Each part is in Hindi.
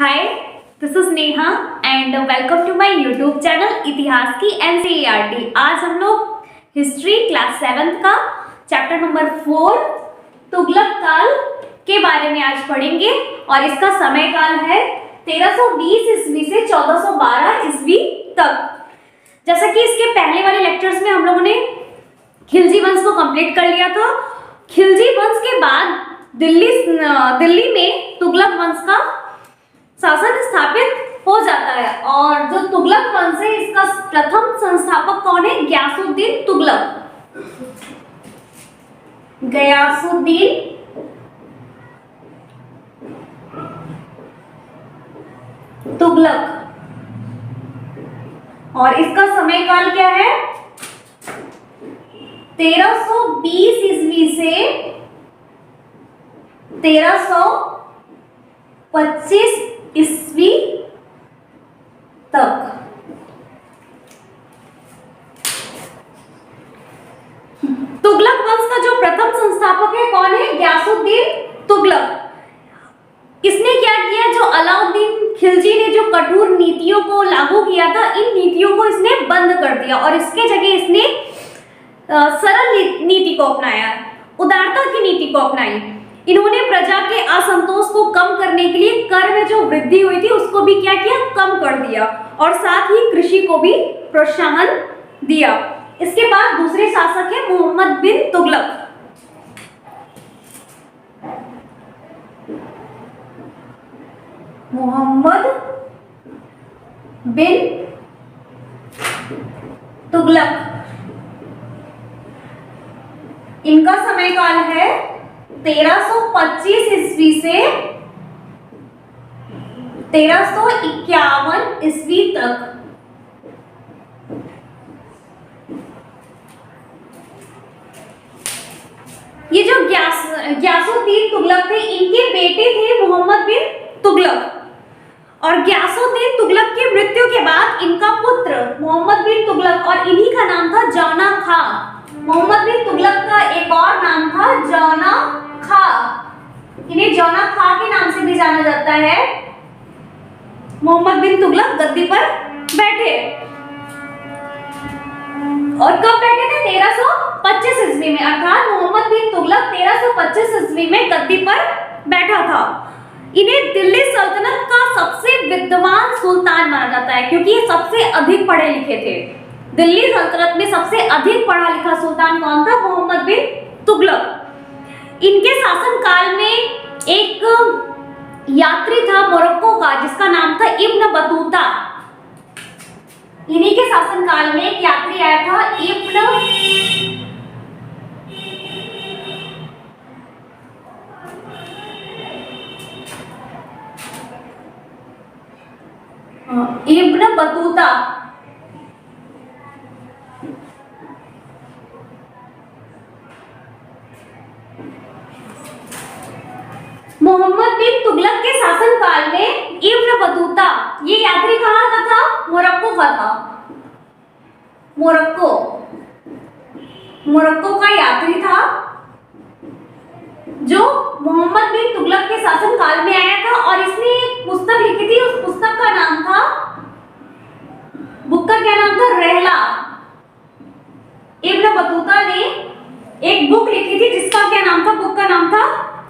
Hi, this is Neha and welcome to my YouTube channel इतिहास की एनसीईआरटी। आज हम लोग हिस्ट्री क्लास 7 का चैप्टर नंबर 4 तुगलक काल के बारे में आज पढ़ेंगे और इसका समय काल है 1320 ईस्वी से 1412 ईस्वी तक। जैसा कि इसके पहले वाले लेक्चर्स में हम लोगों ने खिलजी वंश को कंप्लीट कर लिया था। खिलजी वंश के बाद दिल्ली में तुगलक वंश का शासन स्थापित हो जाता है और जो तुगलक वंश है इसका प्रथम संस्थापक कौन है? गयासुद्दीन तुगलक। गयासुद्दीन तुगलक। और इसका समय काल क्या है? 1320 ईस्वी से 1325 ईस्वी तक। तुगलक वंश का जो प्रथम संस्थापक है कौन है? गयासुद्दीन तुगलक। इसने क्या किया? जो अलाउद्दीन खिलजी ने जो कठोर नीतियों को लागू किया था, इन नीतियों को इसने बंद कर दिया और इसके जगह इसने सरल नीति को अपनाया, उदारता की नीति को अपनाई। इन्होंने प्रजा के असंतोष को कम करने के लिए कर में जो वृद्धि हुई थी उसको भी क्या किया? कम कर दिया और साथ ही कृषि को भी प्रोत्साहन दिया। इसके बाद दूसरे शासक है मोहम्मद बिन तुगलक। मोहम्मद बिन तुगलक। इनका समय काल है 1325 ईस्वी से 1351 ईस्वी तक। ये जो गयासुद्दीन तुगलक थे, इनके बेटे थे मोहम्मद बिन तुगलक और गयासुद्दीन तुगलक की मृत्यु के बाद इनका पुत्र मोहम्मद बिन तुगलक, और इन्हीं का नाम था जौना खां। मोहम्मद बिन तुगलक का एक और नाम था जौना खां। इन्हें जौना खां के नाम से भी जाना जाता है। मोहम्मद बिन तुगलक गद्दी पर बैठे और कब बैठे थे? 1325 ईस्वी में। अर्थात मोहम्मद बिन तुगलक 1325 ईस्वी में गद्दी पर बैठा था। इन्हें दिल्ली सल्तनत का सबसे विद्वान सुल्तान माना जाता है क्योंकि ये सबसे अधिक पढ़े लिखे थे। दिल्ली सल्तनत में सबसे अधिक पढ़ा लिखा सुल्तान कौन था? मोहम्मद बिन तुगलक। इनके शासन काल में एक यात्री था मोरक्को का जिसका नाम था इब्न बतूता। इन्हीं के शासन काल में एक यात्री आया था इब्न बतूता। मोहम्मद बिन तुगलक के शासन काल में इब्न बतूता ये यात्री कहाँ का था? मोरक्को का था। मोरक्को का यात्री था जो मोहम्मद बिन तुगलक के शासन काल में आया था और इसने एक पुस्तक लिखी थी। उस पुस्तक का नाम था, बुक का क्या नाम था? रहला। इब्न बतूता ने एक बुक लिखी थी जिसका क्या नाम था? बुक का नाम था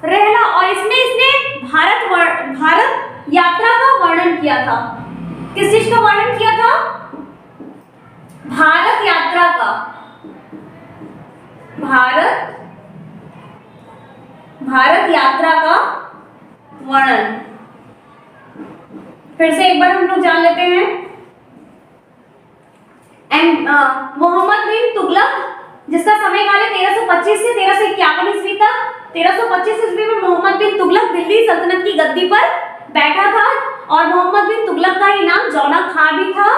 रहला। और इसमें इसने भारत यात्रा का वर्णन किया था। किस चीज का वर्णन किया था? भारत यात्रा का। भारत यात्रा का वर्णन। फिर से एक बार हम लोग जान लेते हैं। मोहम्मद बिन तुगलक जिसका समय काल है 1325 से 1351 ईस्वी तक। 1325 ईस्वी में मोहम्मद बिन तुगलक दिल्ली सल्तनत की गद्दी पर बैठा था और मोहम्मद बिन तुगलक का ही नाम जौना खां भी था।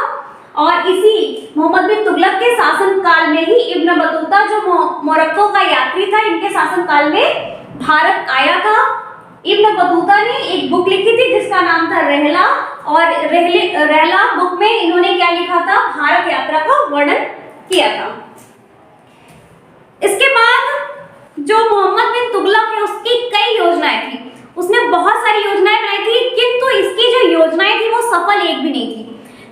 और इसी मोहम्मद बिन तुगलक के शासन काल में ही इब्न बतूता जो मोरक्को का यात्री था, इनके शासन काल में भारत आया था। इब्न बतूता ने एक बुक लिखी थी जिसका नाम था रहला और रहला बुक में इन्होंने क्या लिखा था? भारत यात्रा का वर्णन किया था। इसके बाद जो मोहम्मद बिन तुगलक है उसकी कई योजनाएं थी। उसने बहुत सारी योजनाएं बनाई थी, किंतु इसकी जो सफल एक भी नहीं थी।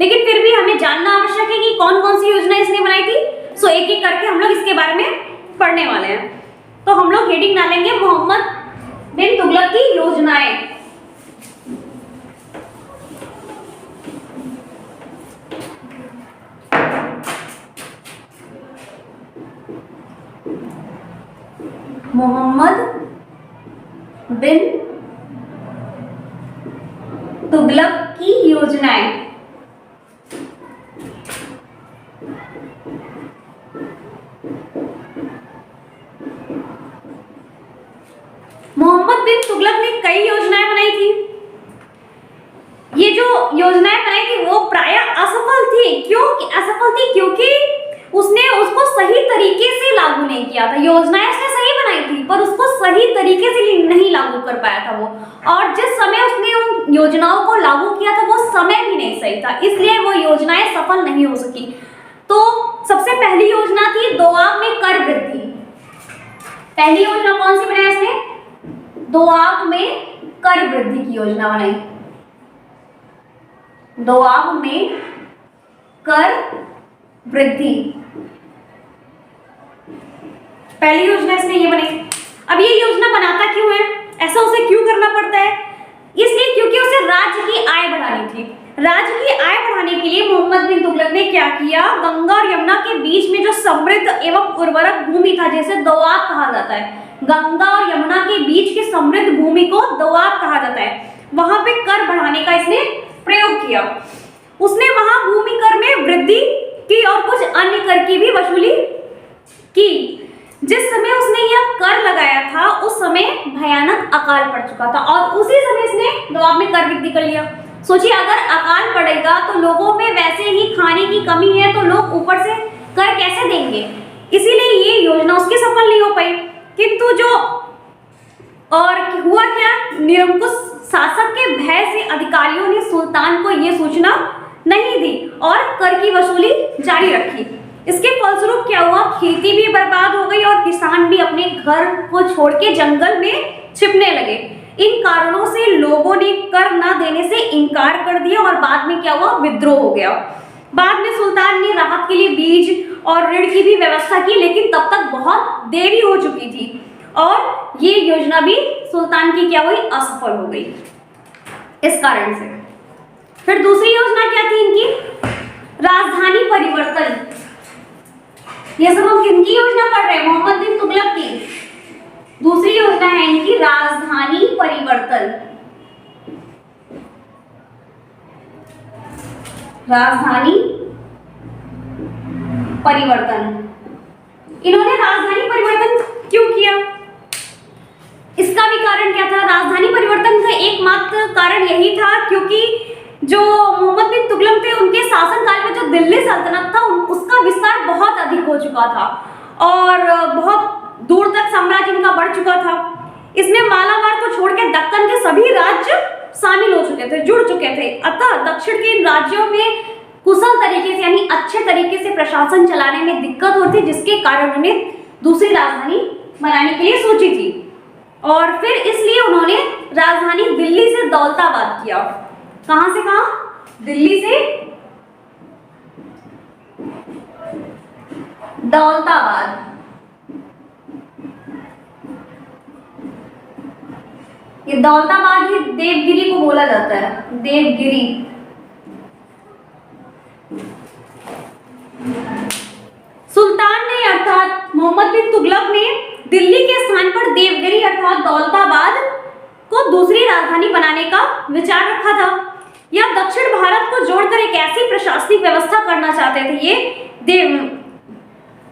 लेकिन फिर भी हमें जानना आवश्यक है कि कौन कौन सी योजना इसने बनाई थी। सो एक एक करके हम लोग इसके बारे में पढ़ने वाले हैं। तो हम लोग हेडिंग डालेंगे मोहम्मद बिन तुगलक की योजनाएं। मोहम्मद बिन तुगलक की योजनाएं। मोहम्मद बिन तुगलक ने कई योजनाएं बनाई थी। ये जो योजनाएं बनाई थी वो प्रायः असफल थी। क्यों असफल थी? क्योंकि उसने उसको सही तरीके से लागू नहीं किया था। योजनाएं उसने सही बनाई थी पर उसको सही तरीके से नहीं लागू कर पाया था वो। और जिस समय उसने उन योजनाओं को लागू किया था वो समय भी नहीं सही था, इसलिए वो योजनाएं सफल नहीं हो सकी। तो सबसे पहली योजना थी दोआब में कर वृद्धि। पहली योजना कौन सी बनाई उसने? दोआब में कर वृद्धि की योजना बनाई। दोआब में कर वृद्धि पहली योजना इसने ये बनाई। अब ये योजना बनाता क्यों है? ऐसा उसे क्यों करना पड़ता है? इसलिए क्योंकि उसे राज्य की आय बढ़ानी थी। राज्य की आय बढ़ाने के लिए मोहम्मद बिन तुगलक ने क्या किया? गंगा और यमुना के बीच में जो समृद्ध एवं उर्वरक भूमि था, जैसे दोआब कहा जाता है, गंगा और यमुना के बीच की समृद्ध भूमि को दोआब कहा जाता है, वहां पे कर बढ़ाने का इसने प्रयोग किया। उसने वहां भूमि कर में वृद्धि की और कुछ अन्य कर की भी वसूली की। जिस समय उसने यह कर लगाया था उस समय भयानक अकाल पड़ चुका था और उसी समय इसने दोआब में कर वृद्धि कर लिया। सोचिए, अगर अकाल पड़ेगा तो लोगों में वैसे ही खाने की कमी है तो लोग ऊपर से कर कैसे देंगे? इसीलिए ये योजना उसकी सफल नहीं हो पाई। किंतु जो और हुआ क्या, निरंकुश शासक के भय से अधिकारियों ने सुल्तान को यह सूचना नहीं दी और कर की वसूली जारी रखी। इसके फलस्वरूप क्या हुआ? खेती भी बर्बाद हो गई और किसान भी अपने घर को छोड़ के जंगल में छिपने लगे। इन कारणों से लोगों ने कर न देने से इनकार कर दिया और बाद में क्या हुआ? विद्रोह हो गया। बाद में सुल्तान ने राहत के लिए बीज और ऋण की भी व्यवस्था की, लेकिन तब तक बहुत देरी हो चुकी थी और ये योजना भी सुल्तान की क्या हुई? असफल हो गई इस कारण से। फिर दूसरी योजना क्या थी इनकी? राजधानी परिवर्तन। ये सब हम किनकी योजना पढ़ रहे हैं? मोहम्मद बिन तुगलक की। दूसरी योजना है इनकी राजधानी परिवर्तन। राजधानी परिवर्तन। इन्होंने राजधानी परिवर्तन क्यों किया? इसका भी कारण क्या था? राजधानी परिवर्तन का एकमात्र कारण यही था क्योंकि जो मोहम्मद बिन तुगलक थे उनके शासनकाल में जो दिल्ली सल्तनत था उसका विस्तार बहुत अधिक हो चुका था और बहुत दूर तक साम्राज्य इनका बढ़ चुका था। इसमें मालाबार को छोड़ के दक्कन के सभी राज्य शामिल हो चुके थे, जुड़ चुके थे। अतः दक्षिण के इन राज्यों में कुशल तरीके से यानी अच्छे तरीके से प्रशासन चलाने में दिक्कत होती, जिसके कारण उन्हें दूसरी राजधानी बनाने के लिए सोची थी और फिर इसलिए उन्होंने राजधानी दिल्ली से दौलताबाद किया। कहां से कहां? दिल्ली से दौलताबाद। ये दौलताबाद ही देवगिरी को बोला जाता है, देवगिरी। सुल्तान ने अर्थात मोहम्मद बिन तुगलक ने दिल्ली के स्थान पर देवगिरी अर्थात दौलताबाद को दूसरी राजधानी बनाने का विचार रखा था। यह दक्षिण भारत को जोड़कर एक ऐसी प्रशासनिक व्यवस्था करना चाहते थे। ये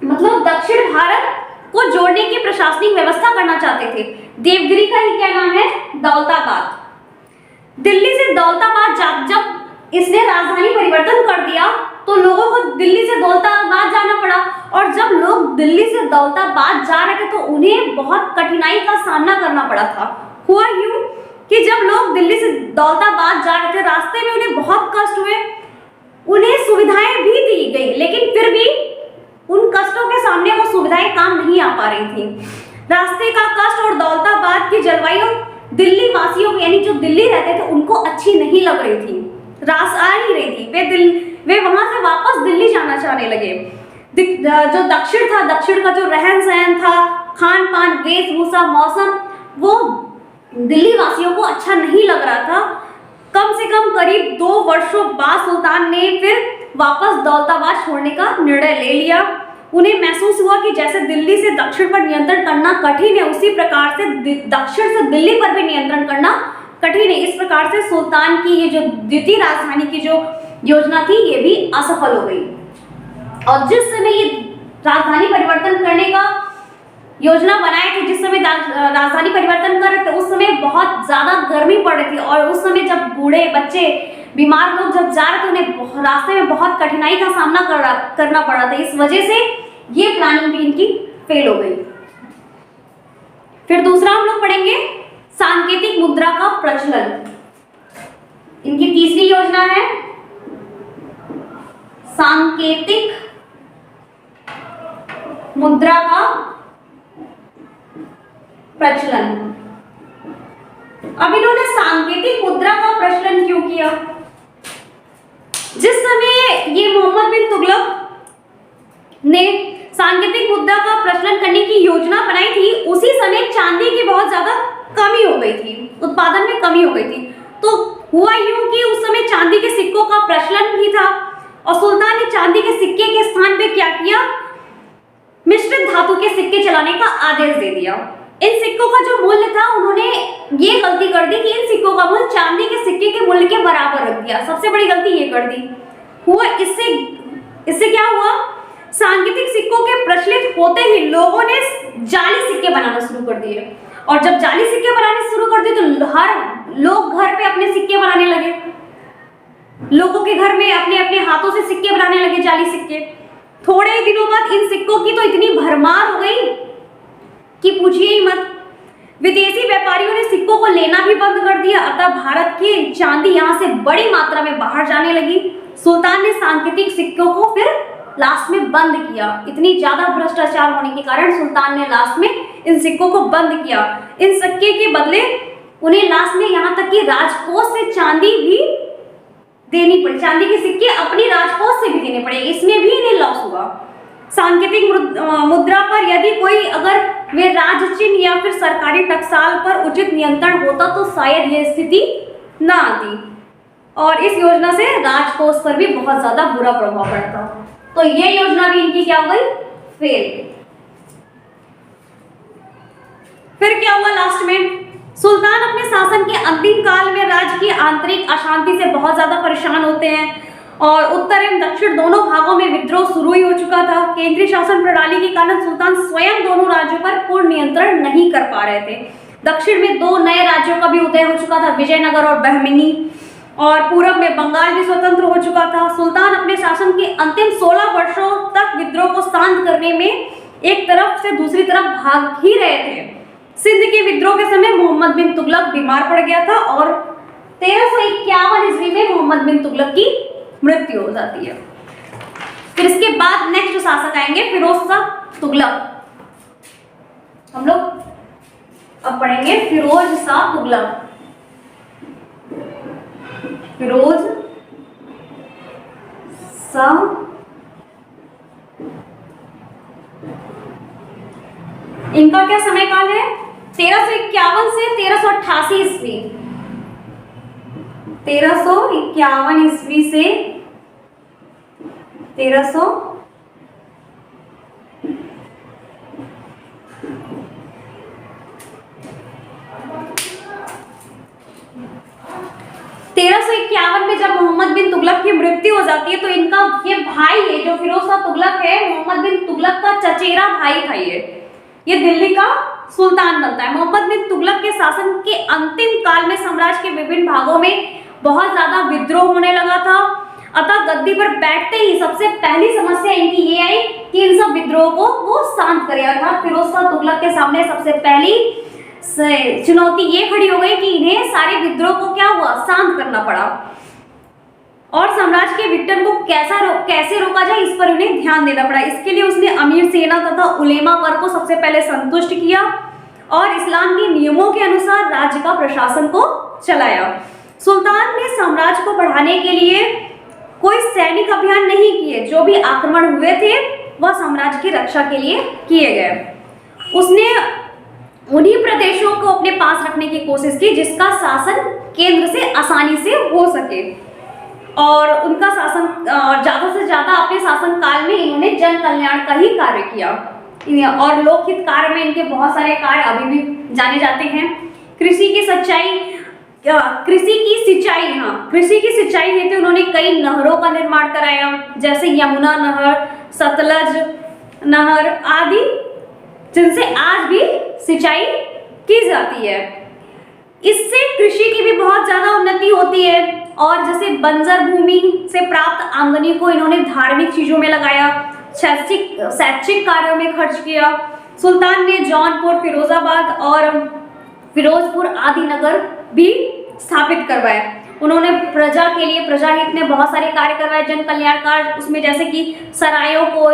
मतलब दक्षिण भारत को जोड़ने की प्रशासनिक व्यवस्था करना चाहते थे। देवगिरी का ही क्या नाम है? दौलताबाद। दिल्ली से दौलताबाद जब इसने राजधानी परिवर्तन कर दिया तो लोगों को दिल्ली से दौलताबाद जाना पड़ा और जब लोग दिल्ली से दौलताबाद जा रहे थे तो उन्हें बहुत कठिनाई का सामना करना पड़ा था। हुआ यूं कि जब लोग दिल्ली से दौलताबाद जा रहे थे रास्ते में उन्हें बहुत कष्ट हुए। उन्हें सुविधाएं भी दी गई लेकिन फिर भी उन कष्टों के सामने वो सुविधाएं काम नहीं आ पा रही थी। रास्ते का कष्ट और दौलताबाद की जलवायु दिल्ली वासियों को यानी जो दिल्ली रहते थे उनको अच्छी नहीं लग रही थी। रास आ ही रही थी, वे वहां से वापस दिल्ली जाना चाहने लगे। जो दक्षिण था, दक्षिण का जो रहन सहन था, खान पान, वेशभूषा, मौसम, वो दिल्ली वासियों को अच्छा नहीं लग रहा था। कम से कम करीब 2 वर्षों बाद सुल्तान ने फिर वापस दौलताबाद छोड़ने का निर्णय ले लिया। उन्हें महसूस हुआ कि जैसे दिल्ली से दक्षिण पर नियंत्रण करना कठिन है, उसी प्रकार से दक्षिण से दिल्ली पर भी नियंत्रण करना कठिन है। इस प्रकार से सुल्तान की ये जो द्वितीय राजधानी की जो योजना थी, ये भी असफल हो गई। और जिस समय ये राजधानी परिवर्तन करने का योजना बनाए थे, जिस समय राजधानी परिवर्तन कर रहे थे, उस समय बहुत ज्यादा गर्मी पड़ रही थी और उस समय जब बूढ़े, बच्चे, बीमार लोग जब जा रहे थे, उन्हें रास्ते में बहुत कठिनाई का सामना करना पड़ रहा था। इस वजह से ये प्लानिंग भी इनकी फेल हो गई। फिर दूसरा हम लोग पढ़ेंगे सांकेतिक मुद्रा का प्रचलन। इनकी तीसरी योजना है सांकेतिक मुद्रा का प्रचलन। अब इन्होंने सांकेतिक मुद्रा का प्रचलन क्यों किया? जिस समय ये मोहम्मद बिन तुगलक ने सांकेतिक मुद्रा का प्रचलन करने की योजना बनाई थी, उसी समय चांदी की बहुत ज्यादा कमी हो गई थी, उत्पादन में कमी हो गई थी। तो हुआ यूं कि उस समय चांदी के सिक्कों का प्रचलन भी था और सुल्तान ने चांदी के सिक्के के स्थान पे क्या किया? मिश्रित धातु के सिक्के चलाने का आदेश दे दिया। इन सिक्कों का जो मूल्य था, उन्होंने ये गलती कर दी कि इन सिक्कों का मूल्य चांदी के सिक्के के मूल्य के बराबर रख दिया। सबसे बड़ी गलती ये कर दी। हुआ इससे क्या हुआ? सांकेतिक सिक्कों के प्रचलित होते ही लोगों ने जाली सिक्के बनाना शुरू कर दिए और जब जाली सिक्के बनाने शुरू कर दिए तो हर लोग घर पे अपने सिक्के बनाने लगे। लोगों के घर में अपने अपने हाथों से सिक्के बनाने लगे, जाली सिक्के। थोड़े ही दिनों बाद इन सिक्कों की तो इतनी भरमार हो गई कि पूछिए ही मत। विदेशी व्यापारियों ने सिक्कों को लेना भी बंद कर दिया, अतः भारत की चांदी यहाँ से बड़ी मात्रा में बाहर जाने लगी। सुल्तान ने सांकेतिक सिक्कों को फिर लास्ट में बंद किया। इतनी ज्यादा भ्रष्टाचार होने के कारण सुल्तान ने लास्ट में इन सिक्कों को बंद किया। इन सिक्के के बदले उन्हें लास्ट में यहाँ तक कि राजकोष से चांदी भी देनी पड़ी, चांदी के सिक्के अपनी राजकोष से भी देने पड़े। इसमें भी इन्हें लॉस हुआ। सांकेतिक मुद्रा पर यदि कोई अगर वे राज चिन्ह या फिर सरकारी टकसाल पर उचित नियंत्रण होता तो शायद यह स्थिति न आती और इस योजना से राजकोष पर भी बहुत ज्यादा बुरा प्रभाव पड़ता। तो ये योजना भी इनकी क्या हो गई? फेल। फिर क्या हुआ लास्ट में? सुल्तान अपने शासन के अंतिम काल में राज्य की आंतरिक अशांति से बहुत ज्यादा परेशान होते हैं और उत्तर एवं दक्षिण दोनों भागों में विद्रोह शुरू ही हो चुका था। केंद्रीय शासन प्रणाली के कारण सुल्तान स्वयं दोनों राज्यों पर पूर्ण नियंत्रण नहीं कर पा रहे थे। दक्षिण में 2 नए राज्यों का भी उदय हो चुका था, विजयनगर और बहमिनी, और पूरब में बंगाल भी स्वतंत्र हो चुका था। सुल्तान अपने शासन के अंतिम 16 वर्षों तक विद्रोह को शांत करने में एक तरफ से दूसरी तरफ भाग ही रहे थे। सिंध के विद्रोह के समय मोहम्मद बिन तुगलक बीमार पड़ गया था और 1351 ईस्वी में मोहम्मद बिन तुगलक की मृत्यु हो जाती है। फिर इसके बाद नेक्स्ट जो शासक आएंगे फिरोज शाह तुगलक। हम लोग अब पढ़ेंगे फिरोज शाह तुगलक। फिरोज शाह इनका क्या समय काल है? 1351 से 1388 ईस्वी। 1351 ईस्वी से 1300 1351 में जब मोहम्मद बिन तुगलक की मृत्यु हो जाती है तो इनका ये भाई है जो फिरोज शाह तुगलक है, मोहम्मद बिन तुगलक का चचेरा भाई था। ये दिल्ली का सुल्तान बनता है। मोहम्मद बिन तुगलक के शासन के अंतिम काल में साम्राज्य के विभिन्न भागों में बहुत ज्यादा विद्रोह होने लगा था, अतः गद्दी पर बैठते ही सबसे पहली समस्या इनकी ये आई कि इन सब विद्रोह को वो शांत करे। अर्थात फिरोज शाह तुगलक के सामने सबसे पहली चुनौती ये खड़ी हो गई कि इन्हें सारे विद्रोह को क्या हुआ? शांत करना पड़ा और साम्राज्य के विघटन को कैसे रोका जाए इस पर उन्हें ध्यान देना पड़ा। इसके लिए उसने अमीर सेना तथा उलेमा वर्ग को सबसे पहले संतुष्ट किया और इस्लाम के नियमों के अनुसार राज्य का प्रशासन को चलाया। सुल्तान ने साम्राज्य को बढ़ाने के लिए कोई सैनिक अभियान नहीं किए। जो भी आक्रमण हुए थे वह साम्राज्य की रक्षा के लिए किए गए। उसने उन्हीं प्रदेशों को अपने पास रखने की कोशिश की जिसका शासन केंद्र से आसानी से हो सके, और उनका शासन ज्यादा से ज्यादा अपने शासन काल में इन्होंने जन कल्याण का ही कार्य किया, और लोकहित कार्य में इनके बहुत सारे कार्य अभी भी जाने जाते हैं। कृषि की सिंचाई हेतु उन्होंने कई नहरों का निर्माण कराया, जैसे यमुना नहर, सतलज नहर आदि, जिनसे आज भी सिंचाई की जाती है। इससे कृषि की भी बहुत ज्यादा उन्नति होती है, और जैसे बंजर भूमि से प्राप्त आमदनी को इन्होंने धार्मिक चीजों में लगाया, शैक्षिक कार्यों में खर्च किया। सुल्तान ने जौनपुर, फिरोजाबाद और फिरोजपुर आदि नगर भी स्थापित करवाए। उन्होंने प्रजा के लिए, प्रजाहित में बहुत सारे कार्य करवाए, जन कल्याण कार्य, उसमें जैसे कि सरायों को,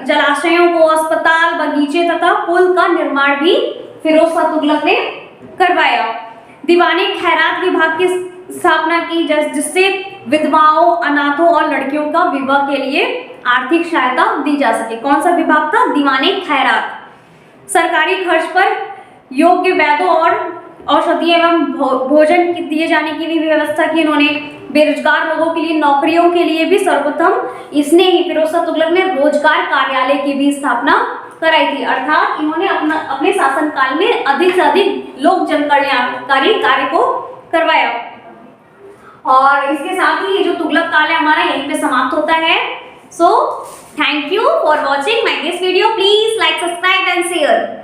जलाशयों को, अस्पताल, बगीचे तथा पुल का निर्माण भी फिरोज शाह तुगलक ने करवाया। दीवाने खैरात विभाग की स्थापना की, जिससे विधवाओं, अनाथों और लड़कियों का विवाह के लिए आर्थिक सहायता दी जा सके। कौन सा विभाग था? दीवाने खैरात। सरकारी खर्च पर योग्य वैद्यों और औषधि एवं भोजन दिए जाने की भी व्यवस्था की इन्होंने। बेरोजगार लोगों के लिए नौकरियों के लिए भी सर्वप्रथम इसने ही, फिरोज शाह तुगलक ने रोजगार कार्यालय की भी स्थापना कराई थी। अर्थात इन्होंने अपने शासन काल में अधिक से अधिक लोक जन कल्याणकारी कार्य को करवाया। और इसके साथ ही ये जो तुगलक काल है हमारा यहीं पे समाप्त होता है। So thank you for watching my this video. Please like, subscribe and share.